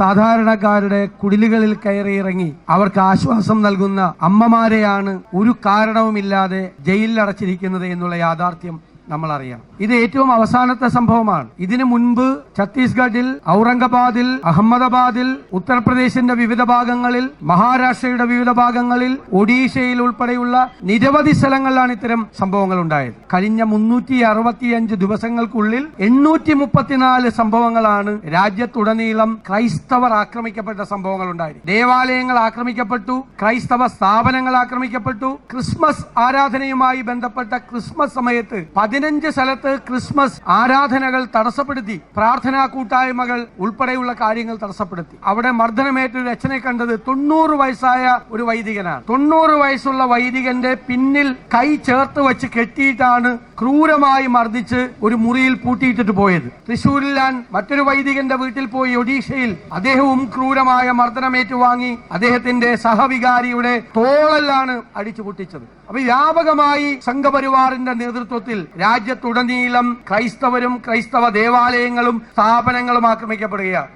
സാധാരണക്കാരുടെ കുടിലുകളിൽ കയറിയിറങ്ങി അവർക്ക് ആശ്വാസം നൽകുന്ന അമ്മമാരെയാണ് ഒരു കാരണവുമില്ലാതെ ജയിലിൽ അടച്ചിരിക്കുന്നത് എന്നുള്ള യാഥാർത്ഥ്യം നമ്മൾ അറിയണം. ഇത് ഏറ്റവും അവസാനത്തെ സംഭവമാണ്. ഇതിനു മുൻപ് ഛത്തീസ്ഗഡിൽ, ഔറംഗാബാദിൽ, അഹമ്മദാബാദിൽ, ഉത്തർപ്രദേശിന്റെ വിവിധ ഭാഗങ്ങളിൽ, മഹാരാഷ്ട്രയുടെ വിവിധ ഭാഗങ്ങളിൽ, ഒഡീഷയിൽ ഉൾപ്പെടെയുള്ള നിരവധി സ്ഥലങ്ങളിലാണ് ഇത്തരം സംഭവങ്ങൾ ഉണ്ടായത്. കഴിഞ്ഞ 365 ദിവസങ്ങൾക്കുള്ളിൽ 834 സംഭവങ്ങളാണ് രാജ്യത്തുടനീളം ക്രൈസ്തവർ ആക്രമിക്കപ്പെട്ട സംഭവങ്ങൾ ഉണ്ടായത്. ദേവാലയങ്ങൾ ആക്രമിക്കപ്പെട്ടു, ക്രൈസ്തവ സ്ഥാപനങ്ങൾ ആക്രമിക്കപ്പെട്ടു. ക്രിസ്മസ് ആരാധനയുമായി ബന്ധപ്പെട്ട ക്രിസ്മസ് സമയത്ത് 15 സ്ഥലത്ത് ക്രിസ്മസ് ആരാധനകൾ തടസ്സപ്പെടുത്തി, പ്രാർത്ഥനാ കൂട്ടായ്മകൾ ഉൾപ്പെടെയുള്ള കാര്യങ്ങൾ തടസ്സപ്പെടുത്തി. അവിടെ മർദ്ദനമേറ്റൊരു രചന കണ്ടത് 90 വയസ്സായ ഒരു വൈദികനാണ്. 90 വയസ്സുള്ള വൈദികന്റെ പിന്നിൽ കൈ ചേർത്ത് വെച്ച് കെട്ടിയിട്ടാണ് ക്രൂരമായി മർദ്ദിച്ച് ഒരു മുറിയിൽ പൂട്ടിയിട്ടിട്ട് പോയത്. തൃശൂരിൽ ഞാൻ മറ്റൊരു വൈദികന്റെ വീട്ടിൽ പോയി, ഒഡീഷയിൽ. അദ്ദേഹവും ക്രൂരമായ മർദ്ദനമേറ്റുവാങ്ങി അദ്ദേഹത്തിന്റെ സഹവികാരിയുടെ തോളലാണ് അടിച്ചു പൊട്ടിച്ചത്. അപ്പൊ വ്യാപകമായി സംഘപരിവാറിന്റെ നേതൃത്വത്തിൽ രാജ്യത്തുടനീളം ക്രൈസ്തവരും ക്രൈസ്തവ ദേവാലയങ്ങളും സ്ഥാപനങ്ങളും ആക്രമിക്കപ്പെടുകയാണ്.